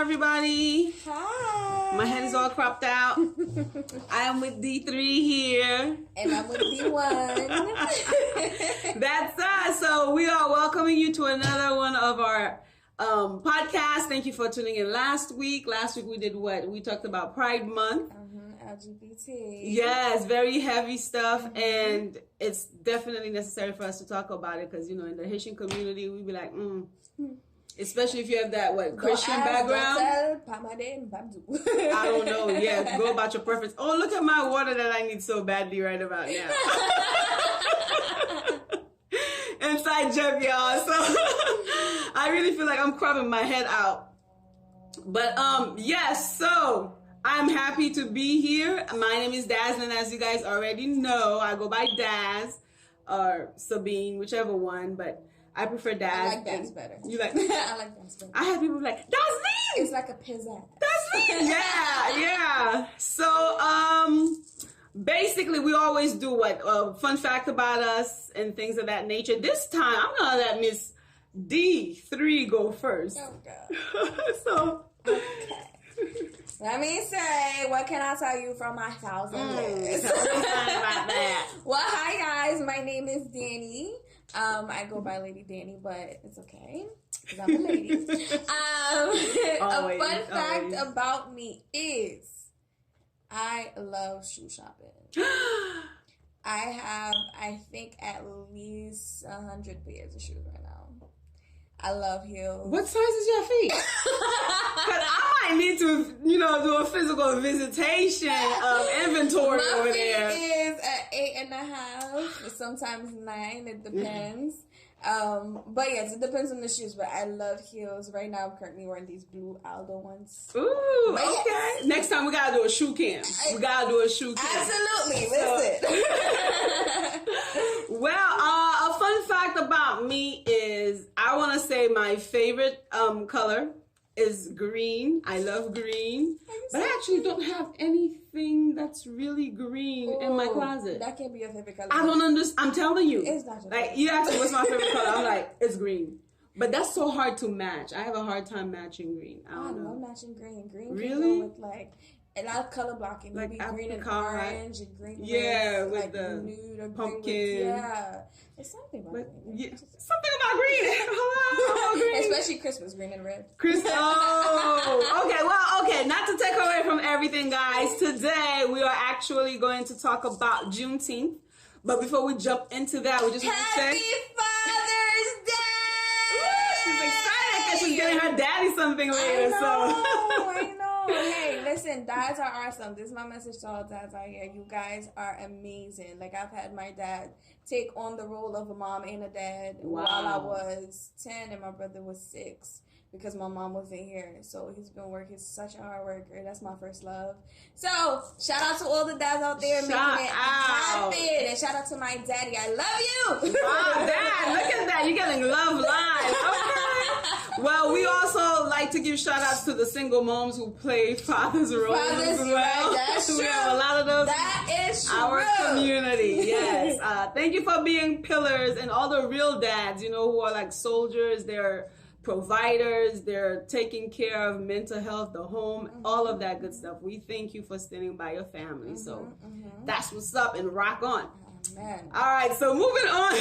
everybody. Hi. My head is all cropped out. I am with D3 here. And I'm with D1. That's us. So we are welcoming you to another one of our podcasts. Thank you for tuning in last week. Last week we did what? We talked about Pride Month. LGBT. Yes, very heavy stuff. And it's definitely necessary for us to talk about it because, you know, in the Haitian community, we be like, especially if you have that Christian background. I don't know. Yeah, go about your preference. Oh, look at my water that I need so badly right about now. Inside joke, y'all. So I really feel like I'm cropping my head out. But yes. So I'm happy to be here. My name is Daz, and as you guys already know, I go by Daz or Sabine, whichever one. But I prefer Daz. I like Daz better. You like? I like Daz better. I have people like, that's me! It's like a pizzazz. That's me! Yeah. So, basically, we always do what? Fun fact about us and things of that nature. This time, I'm going to let Miss D3 go first. Oh, God. So. Okay. Let me say, what can I tell you from my thousand years? Well, hi guys, my name is Danny. I go by Lady Danny, but it's okay because I'm a lady. A fun fact about me is I love shoe shopping. I have, I think, at least 100 pairs of shoes right now. I love heels. What size is your feet? Because I might need to, do a physical visitation of inventory over there. My feet is at 8.5, sometimes 9. It depends. But yes, it depends on the shoes. But I love heels. Right now, I'm currently wearing these blue Aldo ones. Ooh, but okay. Yes. Next time we gotta do a shoe cam. Absolutely. Listen. Well, a fun fact about me is I want to say my favorite color is green. I love green. But I actually don't have anything that's really green in my closet. That can't be your favorite color. I don't understand. I'm telling you. It's not your favorite. You ask me what's my favorite color. I'm like, it's green. But that's so hard to match. I have a hard time matching green. I love matching green. Green really? Can go with a lot of color blocking. Like maybe green and orange and green with the nude or pumpkin. It's something about green. Yeah. Something about green. Hello, green. Especially Christmas, green and red. Okay. Not to take away from everything, guys. Today we are actually going to talk about Juneteenth. But before we jump into that, we just want to say Happy Father's Day! She's excited because she's getting her daddy something later. I know. Hey, listen, dads are awesome. This is my message to all dads out here. You guys are amazing. Like, I've had my dad take on the role of a mom and a dad while I was 10 and my brother was 6 because my mom wasn't here. So he's been working. He's such a hard worker. That's my first love. So shout out to all the dads out there making it happen. And shout out to my daddy. I love you. Wow, Dad, look at that. You're getting love live. Okay. Well, we also like to give shout outs to the single moms who play father's roles as well. Right, that's true. We have a lot of those. That is true. Our community, yes. Thank you for being pillars and all the real dads, who are like soldiers. They're providers. They're taking care of mental health, the home, all of that good stuff. We thank you for standing by your family. So that's what's up and rock on. Man. All right, so moving on.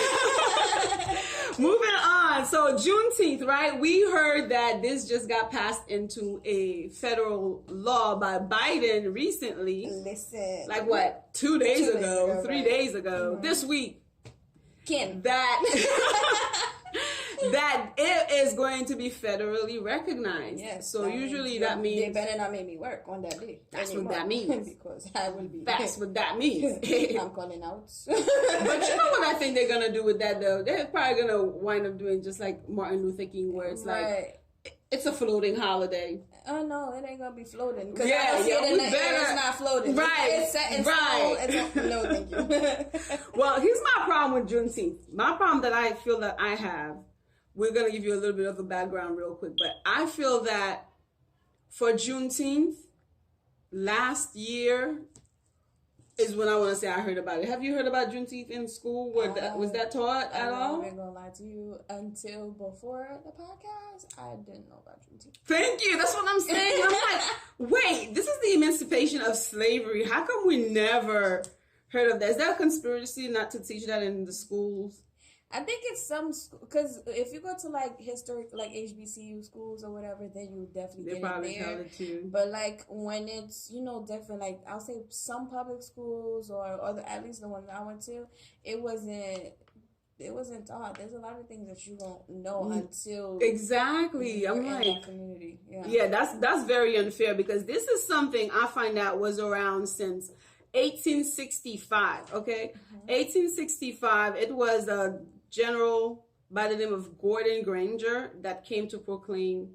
So Juneteenth, right? We heard that this just got passed into a federal law by Biden recently. Listen. Like what? 2 days ago, 3 days ago, this week. That it is going to be federally recognized. Yes. So usually that means they better not make me work on that day. That's what that means. Because I will be. That's what that means. I'm calling out. But you know what I think they're gonna do with that though? They're probably gonna wind up doing just like Martin Luther King, where it's like it's a floating holiday. Oh no, it ain't gonna be floating. Because it's not floating. Right. It's set in stone. No, thank you. Well, here's my problem with Juneteenth. My problem that I feel that I have. We're going to give you a little bit of a background real quick, but I feel that for Juneteenth, last year, is when I want to say I heard about it. Have you heard about Juneteenth in school? Was that taught at all? I'm not gonna lie to you. Until before the podcast, I didn't know about Juneteenth. Thank you. That's what I'm saying. I'm like, wait, this is the emancipation of slavery. How come we never heard of that? Is that a conspiracy not to teach that in the schools? I think it's some because if you go to like historic like HBCU schools or whatever, then you definitely They get probably it there. tell it too. But like when it's different, like I'll say some public schools or at least the ones I went to, it wasn't taught. There's a lot of things that you don't know until exactly. I'm like in that community. Yeah, that's very unfair because this is something I find out was around since 1865. Okay, 1865. It was a general by the name of Gordon Granger that came to proclaim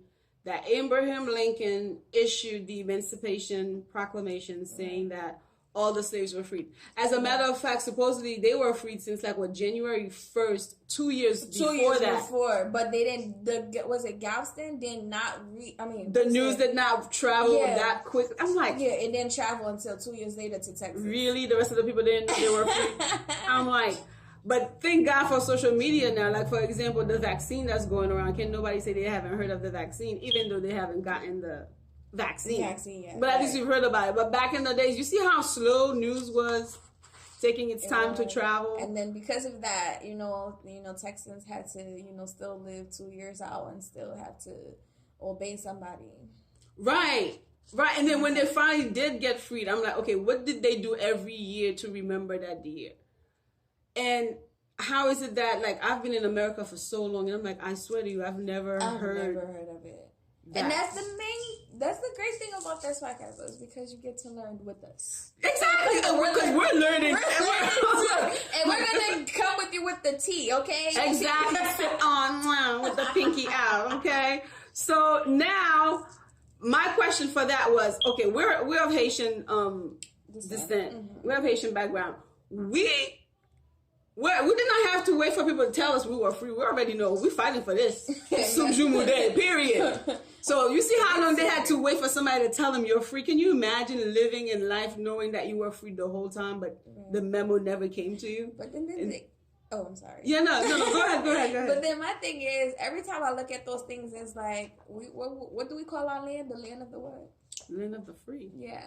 that Abraham Lincoln issued the Emancipation Proclamation saying that all the slaves were freed. As a matter of fact, supposedly they were freed since January 1st, 2 years before. But they didn't. Was it Galveston did not the news did not travel that quick. I'm like, it didn't travel until 2 years later to Texas. Really, the rest of the people didn't. They were free. I'm like. But thank God for social media now. Like, for example, the vaccine that's going around. Can nobody say they haven't heard of the vaccine, even though they haven't gotten the vaccine? But at least you've heard about it. But back in the days, you see how slow news was taking its time to travel? And then because of that, Texans had to, still live 2 years out and still have to obey somebody. Right. And then when they finally did get freed, I'm like, okay, what did they do every year to remember that year? And how is it that, like, I've been in America for so long, and I'm like, I swear to you, I've never heard of it. And that's the great thing about this podcast, is because you get to learn with us. Exactly, because we're learning. And we're going to come with you with the tea, okay? Exactly, sit on with the pinky out, okay? So now, my question for that was, okay, we're of Haitian descent. Mm-hmm. We're of Haitian background. We did not have to wait for people to tell us we were free. We already know we're fighting for this. Subjumude, period. So you see how long they had to wait for somebody to tell them you're free? Can you imagine living in life knowing that you were free the whole time, but the memo never came to you? But then I'm sorry. Yeah, no, go ahead. But then my thing is, every time I look at those things, it's like, what do we call our land? The land of the what? Land of the free. Yeah.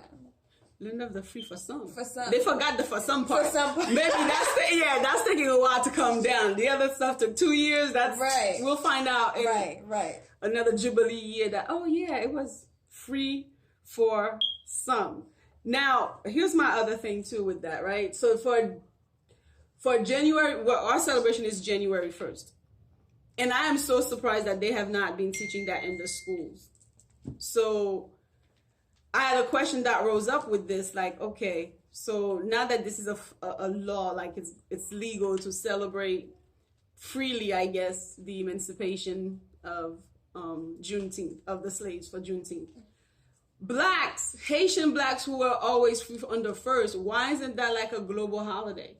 Land of the free for some. For some. They forgot the for some part. For some part. Maybe that's taking a while to come down. The other stuff took 2 years. That's right. We'll find out in another Jubilee year that, it was free for some. Now, here's my other thing too with that, right? So for January, our celebration is January 1st. And I am so surprised that they have not been teaching that in the schools. So I had a question that rose up with this, like, okay, so now that this is a law, like it's legal to celebrate freely, I guess, the emancipation of Juneteenth, of the slaves for Juneteenth. Haitian blacks who were always free on the 1st, why isn't that like a global holiday?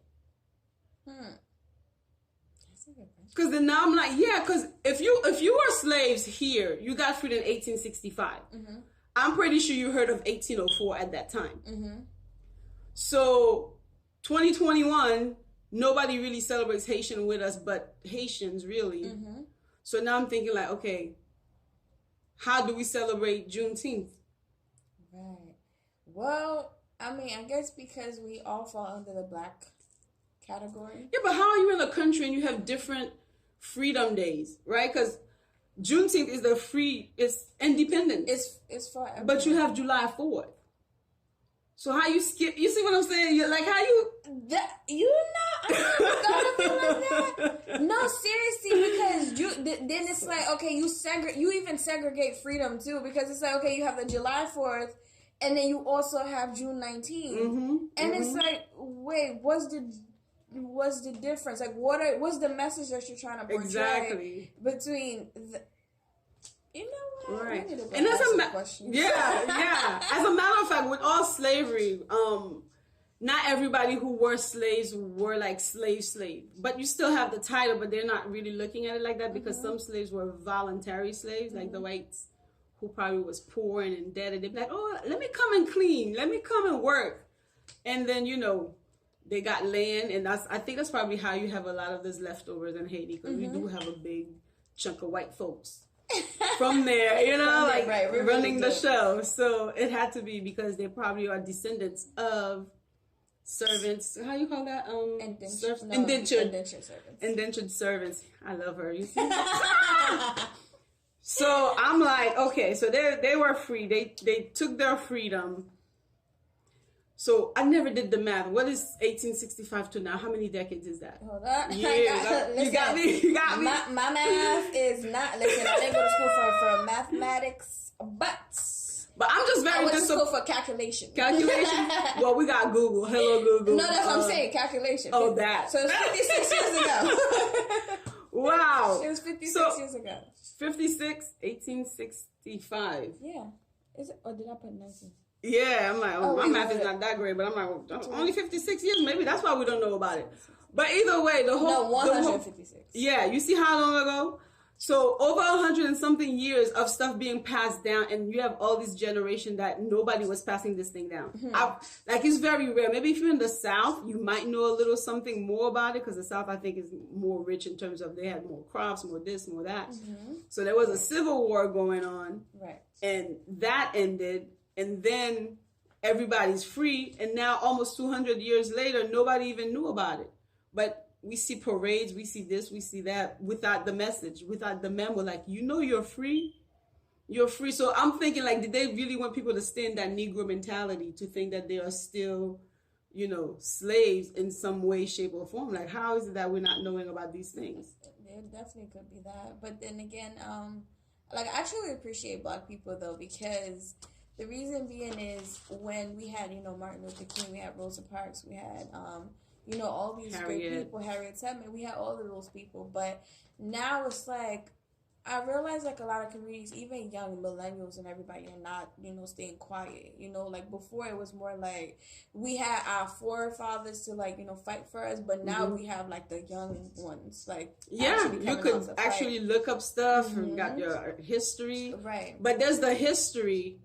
Because then now I'm like, because if you were slaves here, you got freed in 1865. Mm-hmm. I'm pretty sure you heard of 1804 at that time. Mm-hmm. So 2021, nobody really celebrates Haitian with us, but Haitians really. Mm-hmm. So now I'm thinking like, okay, how do we celebrate Juneteenth? Right. Well, I guess because we all fall under the black category. Yeah, but how are you in a country and you have different freedom days, right? Because Juneteenth is it's independence. It's for everyone. But you have July 4th. So how you skip, you see what I'm saying? You're like, how you... I never thought of it like that. No, seriously, because then it's like, okay, you even segregate freedom too, because it's like, okay, you have the July 4th, and then you also have June 19th. Mm-hmm, and it's like, wait, what's the difference? Like, what's the message that you're trying to portray between the... You know what? Right. And as a question. Yeah. As a matter of fact, with all slavery, not everybody who were slaves were like slave. But you still have the title, but they're not really looking at it like that, because some slaves were voluntary slaves, like the whites who probably was poor and indebted. They'd be like, oh, let me come and clean. Let me come and work. And then, they got land, and I think that's probably how you have a lot of this leftovers in Haiti, because we do have a big chunk of white folks from there, running the show. So it had to be because they probably are descendants of servants. How you call that? Indentured servants. I love her. You see? So I'm like, okay, so they were free. They took their freedom. So I never did the math. What is 1865 to now? How many decades is that? Hold up. Yeah, you got me. You got me. My math is not. Listen, I didn't go to school for mathematics, but I'm just very I went to school for calculation. Calculation? Well, we got Google. Hello, Google. No, that's what I'm saying. Calculation. Oh, that. So it's 56 years ago. Wow. It was 56 years ago. 56, 1865. Yeah. Is it? Or did I put 19? Yeah, I'm like, my math is not that great, but I'm like, only 56 years? Maybe that's why we don't know about it. But either way, the whole... 156. Yeah, you see how long ago? So over 100 and something years of stuff being passed down, and you have all this generation that nobody was passing this thing down. It's very rare. Maybe if you're in the South, you might know a little something more about it, because the South, I think, is more rich in terms of they had more crops, more this, more that. So there was a civil war going on, right? And that ended. And then everybody's free. And now almost 200 years later, nobody even knew about it. But we see parades, we see this, we see that, without the message, without the memo. Like, you're free. You're free. So I'm thinking, like, did they really want people to stay in that Negro mentality, to think that they are still, slaves in some way, shape, or form? Like, how is it that we're not knowing about these things? There definitely could be that. But then again, I actually appreciate Black people, though, because... The reason being is when we had, Martin Luther King, we had Rosa Parks, we had, all these great people, Harriet Tubman, we had all of those people. But now it's like, I realize like a lot of communities, even young millennials and everybody are not, staying quiet. Like before it was more like we had our forefathers to like, fight for us. But now we have like the young ones. Like, yeah, you could actually look up stuff and got your history. Right. But there's the history.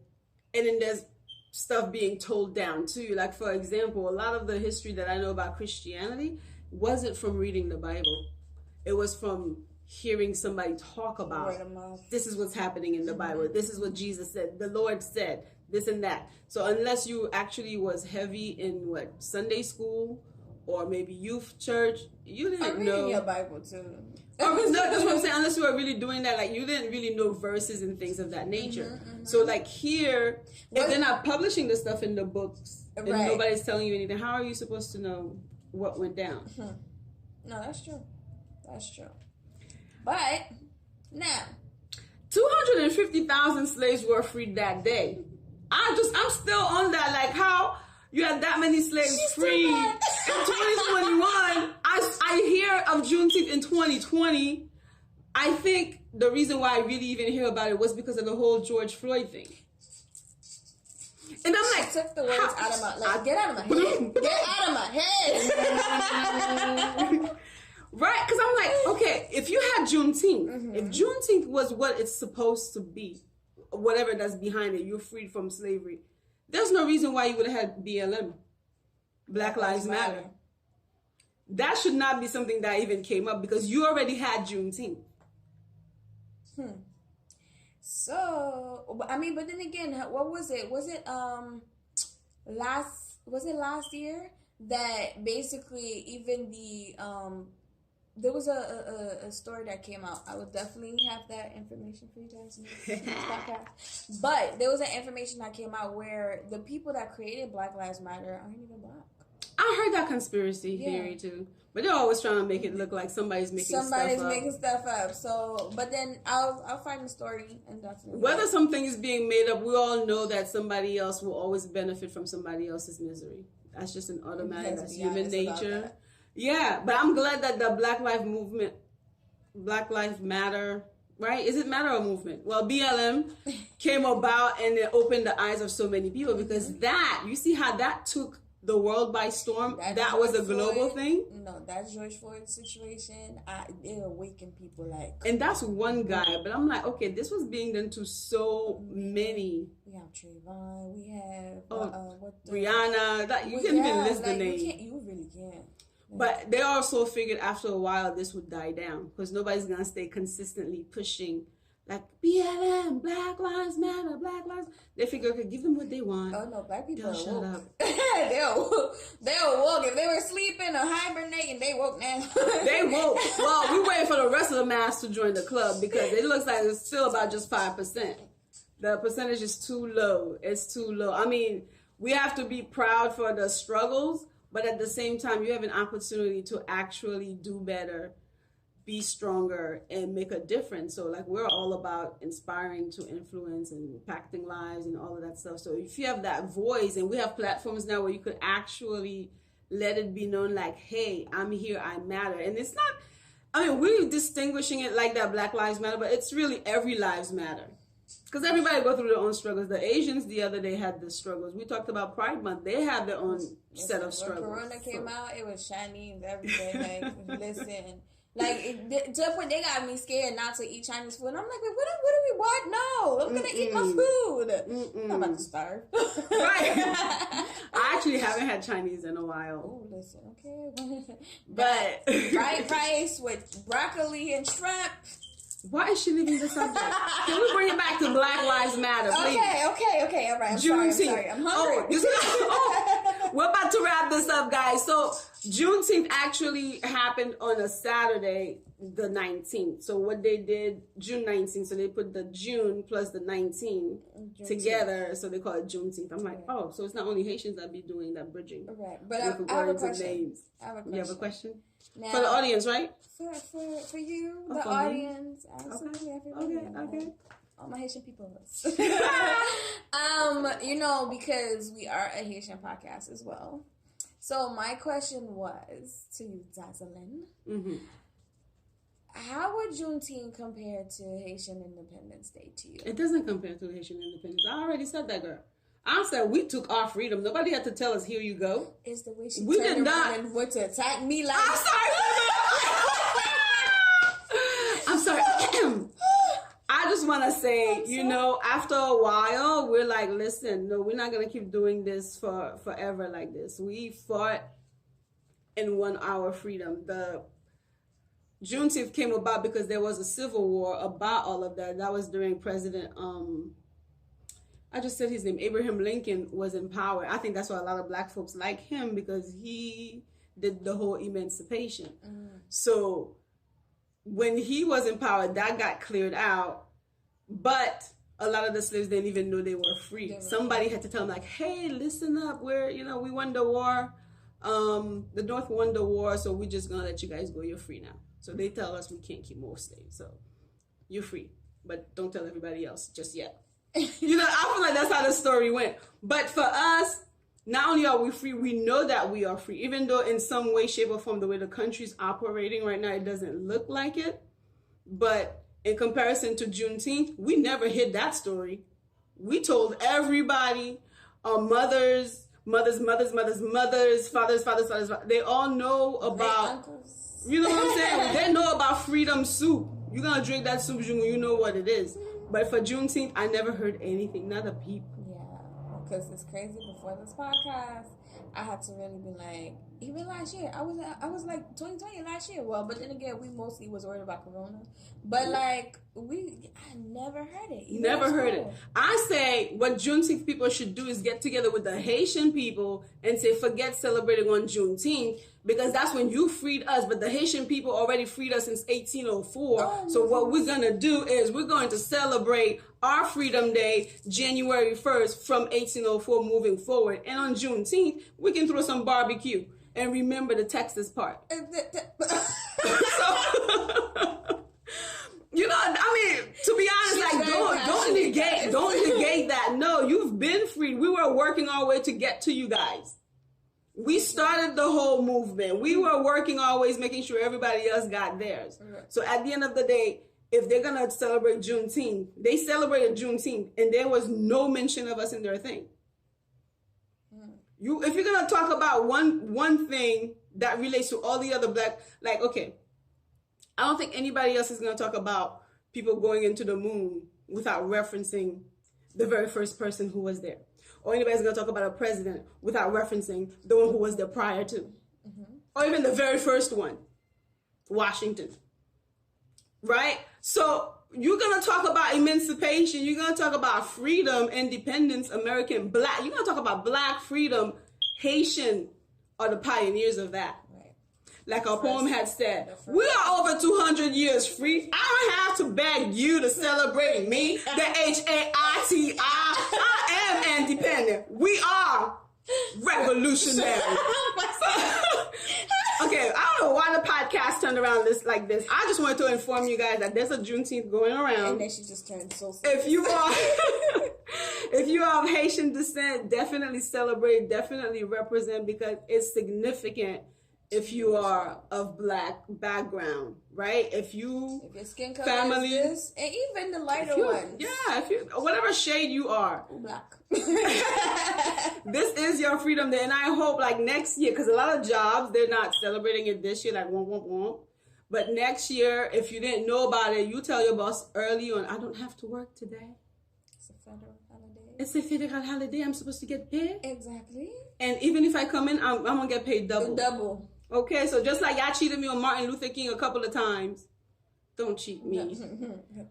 And then there's stuff being told down to you. Like, for example, a lot of the history that I know about Christianity wasn't from reading the Bible. It was from hearing somebody talk about, this is what's happening in the Bible. This is what Jesus said. The Lord said this and that. So unless you actually was heavy in Sunday school or maybe youth church, you didn't know. Reading your Bible too. That's what I'm saying. Unless you were really doing that, like you didn't really know verses and things of that nature. So like here, if they're not publishing the stuff in the books and nobody's telling you anything, how are you supposed to know what went down? No, that's true. That's true. But now, 250,000 slaves were freed that day. I'm still on that. Like how you had that many slaves free in 2021. I hear of Juneteenth in 2020. I think the reason why I really even hear about it was because of the whole George Floyd thing. And I'm like, took the words out of my get out of my head. Get out of my head. Right? Because I'm like, okay, if you had Juneteenth, if Juneteenth was what it's supposed to be, whatever that's behind it, you're freed from slavery. There's no reason why you would have had BLM, Black Lives Matter. That should not be something that even came up because you already had Juneteenth. So, I mean, but then again, what was it? Was it last year that basically even the there was a story that came out. I would definitely have that information for you guys in this podcast. But there was an information that came out where the people that created Black Lives Matter aren't even Black. I heard that conspiracy theory too. But they're always trying to make it look like somebody's making stuff up. So, but then I'll find the story and definitely. Whether something is being made up, we all know that somebody else will always benefit from somebody else's misery. That's just an automatic. That's human nature. Yeah, but I'm glad that the Black Lives Matter, right? Is it matter or movement? Well, BLM came about and it opened the eyes of so many people because that, you see how that took the world by storm. That was a global thing. No, that George Floyd situation, it awakened people like. And that's one guy, but I'm like, okay, this was being done to so many. We have Trayvon, we have Brianna. Like, you can't even list the name. You really can't. But they also figured after a while this would die down because nobody's gonna stay consistently pushing. Like, BLM, Black Lives Matter, Black Lives. They figure, okay, give them what they want. Oh, no, black people shut up. They'll woke. If they were sleeping or hibernating, they woke now. They woke. Well, we're waiting for the rest of the mass to join the club because it looks like it's still about just 5%. The percentage is too low. It's too low. I mean, we have to be proud for the struggles, but at the same time, you have an opportunity to actually do better, be stronger, and make a difference. So like, we're all about inspiring to influence and impacting lives and all of that stuff. So if you have that voice, and we have platforms now where you could actually let it be known like, hey, I'm here, I matter. And it's not, I mean, we're distinguishing it like that, Black Lives Matter, but it's really every lives matter. Because everybody go through their own struggles. The Asians the other day had the struggles. We talked about Pride Month. They had their own set of struggles. When Corona came out, it was Chinese every day. Like, listen. Like, to the point they got me scared not to eat Chinese food. And I'm like, wait, what do we want? No, I'm going to eat my food. I'm about to starve. Right. I actually haven't had Chinese in a while. Oh, listen, okay. But fried rice with broccoli and shrimp. Why is she leaving the subject? Can we bring it back to Black Lives Matter, please? Okay, all right. I'm sorry. I'm hungry. We're about to wrap this up, guys. So Juneteenth actually happened on a Saturday, the 19th. So what they did, June 19th, so they put the June plus the 19 together, so they call it Juneteenth. I'm like, oh, so it's not only Haitians that be doing that bridging. Right, but I have a question. You have a question? Now, for the audience, right? For you, the audience, absolutely everybody. Okay. All my Haitian people. You know, because we are a Haitian podcast as well. So my question was to you, Zazalyn. Mm-hmm. How would Juneteenth compare to Haitian Independence Day to you? It doesn't compare to Haitian Independence. I already said that, girl. I said we took our freedom. Nobody had to tell us, here you go. It's the way she turned around and went to attack me like... I'm sorry. I'm sorry. I just want to say, you know, after a while, we're like, listen, no, we're not going to keep doing this for forever like this. We fought and won our freedom. The Juneteenth came about because there was a civil war about all of that. That was during President, I just said his name, Abraham Lincoln was in power. I think that's why a lot of black folks like him, because he did the whole emancipation. So when he was in power, that got cleared out. But a lot of the slaves didn't even know they were free. Somebody had to tell them, like, hey, listen up. We won the war. The North won the war, so we're just going to let you guys go. You're free now. So they tell us we can't keep more slaves. So you're free. But don't tell everybody else just yet. You know, I feel like that's how the story went. But for us, not only are we free, we know that we are free. Even though in some way, shape, or form, the way the country's operating right now, it doesn't look like it. But in comparison to Juneteenth, we never hid that story. We told everybody, mothers, fathers. They all know about, you know what I'm saying? They know about freedom soup. You're going to drink that soup, you know what it is. But for Juneteenth, I never heard anything, not a peep. Yeah, because it's crazy. Before this podcast, I had to really be like, even last year, I was like 2020 last year. Well, but then again, we mostly was worried about Corona. But like, I never heard it. Never heard it. I say what Juneteenth people should do is get together with the Haitian people and say, forget celebrating on Juneteenth, because that's when you freed us. But the Haitian people already freed us since 1804. So what we're going to do is we're going to celebrate our Freedom Day, January 1st, from 1804 moving forward. And on Juneteenth, we can throw some barbecue and remember the Texas part. You know, I mean, to be honest, like, don't negate that. No, you've been freed. We were working our way to get to you guys. We started the whole movement. We were working always, making sure everybody else got theirs. So at the end of the day, if they're going to celebrate Juneteenth, they celebrated Juneteenth, and there was no mention of us in their thing. if you're gonna talk about one thing that relates to all the other black, like, okay, I don't think anybody else is gonna talk about people going into the moon without referencing the very first person who was there, or anybody's gonna talk about a president without referencing the one who was there prior to, or even the very first one, Washington, right? So you're gonna talk about emancipation, you're gonna talk about freedom, independence, American black, you're gonna talk about black freedom. Haitian are the pioneers of that. Like our poem had said, we are over 200 years free. I don't have to beg you to celebrate me, the Haiti. I am independent. We are revolutionary. Okay, I don't know why the podcast turned around like this. I just wanted to inform you guys that there's a Juneteenth going around. And then she just turned so serious. If you are of Haitian descent, definitely celebrate, definitely represent, because it's significant. If you are of black background, right? If your skin color is this, and even the lighter ones. Yeah, whatever shade you are. Black. This is your freedom day. And I hope like next year, because a lot of jobs, they're not celebrating it this year, like won't. But next year, if you didn't know about it, you tell your boss early on, I don't have to work today. It's a federal holiday. It's a federal holiday. I'm supposed to get paid. Exactly. And even if I come in, I'm going to get paid double. Double. Okay, so just like y'all cheated me on Martin Luther King a couple of times, don't cheat me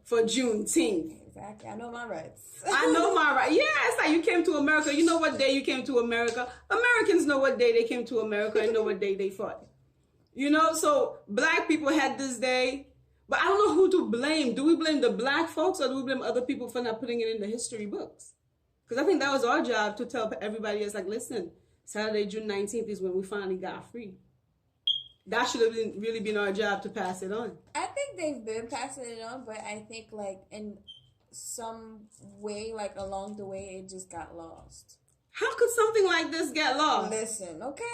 for Juneteenth. Exactly. I know my rights. I know my rights. Yeah, it's like you came to America. You know what day you came to America. Americans know what day they came to America and know what day they fought. You know, so black people had this day, but I don't know who to blame. Do we blame the black folks or do we blame other people for not putting it in the history books? Because I think that was our job to tell everybody else, like, listen, Saturday, June 19th is when we finally got free. That should have really been our job to pass it on. I think they've been passing it on, but I think like in some way, like along the way, it just got lost. How could something like this get lost? Listen, okay.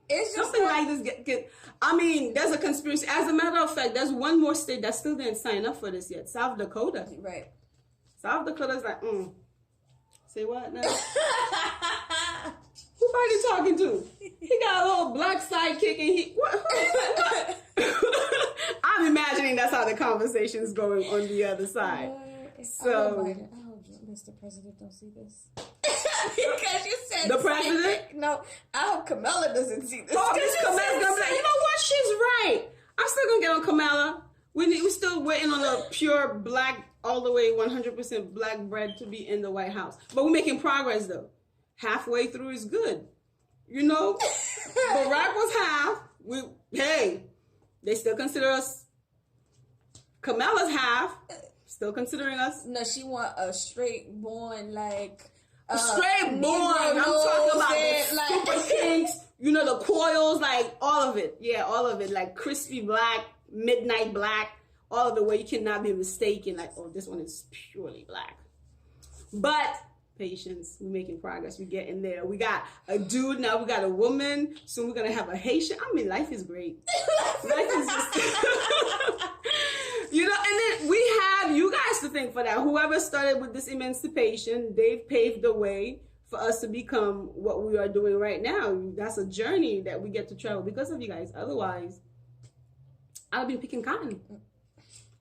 It's just something like this get I mean, there's a conspiracy. As a matter of fact, there's one more state that still didn't sign up for this yet. South Dakota. Right. South Dakota's like, Say what now? Who are you talking to? He got a little black sidekick and he... What? I'm imagining that's how the conversation's going on the other side. So... I hope Mr. President don't see this. Because you said... The president? Sidekick. No, I hope Kamala doesn't see this. Oh, Miss Kamala's gonna be like, you know what? She's right. I'm still gonna get on Kamala. We're still waiting on a pure black, all the way 100% black bread to be in the White House. But we're making progress though. Halfway through is good. You know, Barack was half. They still consider us. Kamala's half. Still considering us. No, she want a straight born, like... straight born. I'm talking about the super pinks. You know, the coils, like all of it. Yeah, all of it. Like crispy black, midnight black. All of it where you cannot be mistaken. Like, oh, this one is purely black. But... patience, we're making progress, we're getting there. We got a dude, now we got a woman, soon we're gonna have a Haitian. I mean, life is great. Life is just you know, and then we have you guys to thank for that. Whoever started with this emancipation, they've paved the way for us to become what we are doing right now. That's a journey that we get to travel because of you guys. Otherwise, I'd have been picking cotton.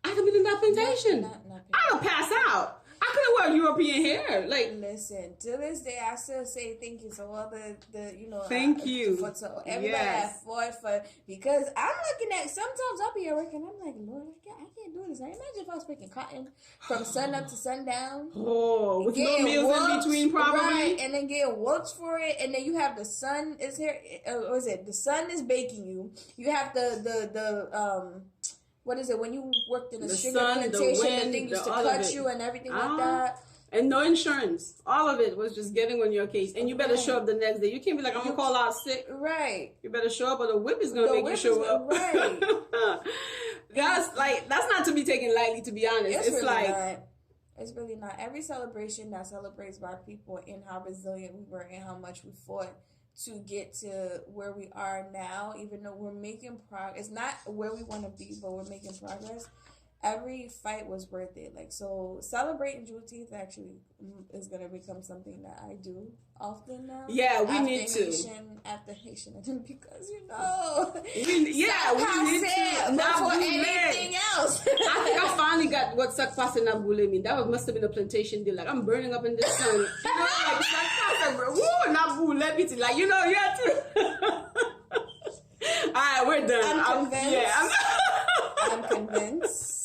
I'd have been in that plantation. I'd have passed out. I could have worn European hair. Like, listen, to this day, I still say thank you to all the you know. Thank you. For everybody that fought for, because I'm looking at, sometimes I'll be at work and I'm like, Lord, I can't do this. Now, imagine if I was picking cotton from sun up to sundown. Oh, with no meals in between, probably. Right, and then getting whoops for it, and then you have the sun is here. What is it? The sun is baking you. You have the what is it, when you worked in a sugar plantation, the thing used to cut you and everything like that. And no insurance. All of it was just getting on your case. And you better show up the next day. You can't be like, I'm going to call out sick. Right. You better show up or the whip is going to make you show up. Right. That's not to be taken lightly, to be honest. It's really like... not. It's really not. Every celebration that celebrates Black people and how resilient we were and how much we fought to get to where we are now, even though we're making progress. It's not where we want to be, but we're making progress. every fight was worth it. Like, so celebrating Juneteenth actually is gonna become something that I do often now. Yeah, we need to. After Haitian, because we need to. Not for anything else. I think I finally got what sak pase na boule mean. That must have been a plantation deal. Like, I'm burning up in the sun. You know, like sak pase, woo, na boule, like, you know, you have to. All right, we're done. I'm convinced. I'm convinced.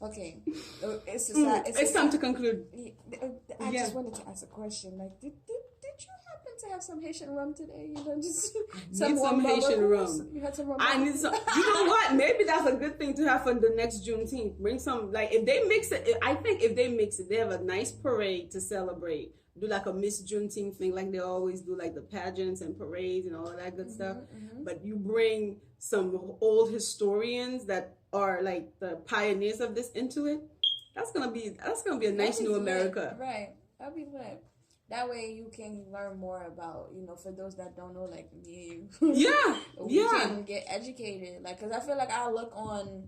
Okay. It's time to conclude. I just wanted to ask a question. Like, did you happen to have some Haitian rum today? You know, just some Haitian rum. You had some rum. I need some. You know what? Maybe that's a good thing to have for the next Juneteenth. Bring some. Like, if they mix it, I think if they mix it, they have a nice parade to celebrate. Do like a Miss Juneteenth thing, like they always do, like the pageants and parades and all of that good stuff. But you bring some old historians that are like the pioneers of this into it. That's gonna be a nice new America. Right. That'll be lit. That way you can learn more about, you know, for those that don't know, like me. Yeah. We can get educated. Like, cause I feel like I look on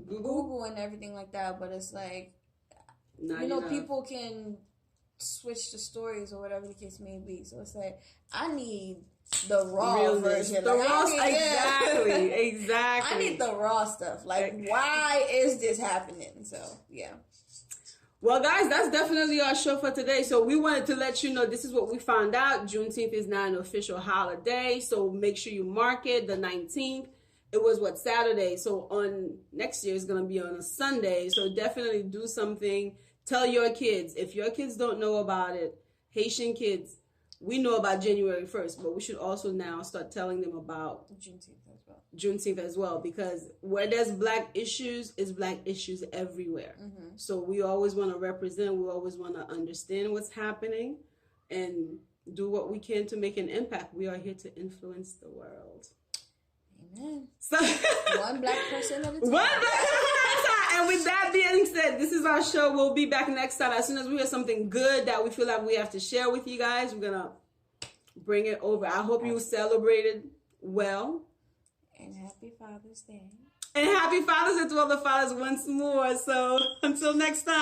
Google and everything like that, but it's like, not, you know, people can switch the stories or whatever the case may be. So it's like, I need the raw version. The raw, exactly. I need the raw stuff. Like, why is this happening? So, yeah. Well, guys, that's definitely our show for today. So we wanted to let you know this is what we found out. Juneteenth is not an official holiday. So make sure you mark it, the 19th. It was Saturday. So on next year, it's going to be on a Sunday. So definitely do something. Tell your kids. If your kids don't know about it, Haitian kids, we know about January 1st, but we should also now start telling them about Juneteenth as well, because where there's black issues, is black issues everywhere. So we always want to represent, we always want to understand what's happening and do what we can to make an impact. We are here to influence the world. Amen. So one black person at a time. One black person at a time. And with that being said, this is our show. We'll be back next time. As soon as we hear something good that we feel like we have to share with you guys, we're going to bring it over. I hope you celebrated well. And happy Father's Day. And happy Father's Day to all the fathers once more. So until next time.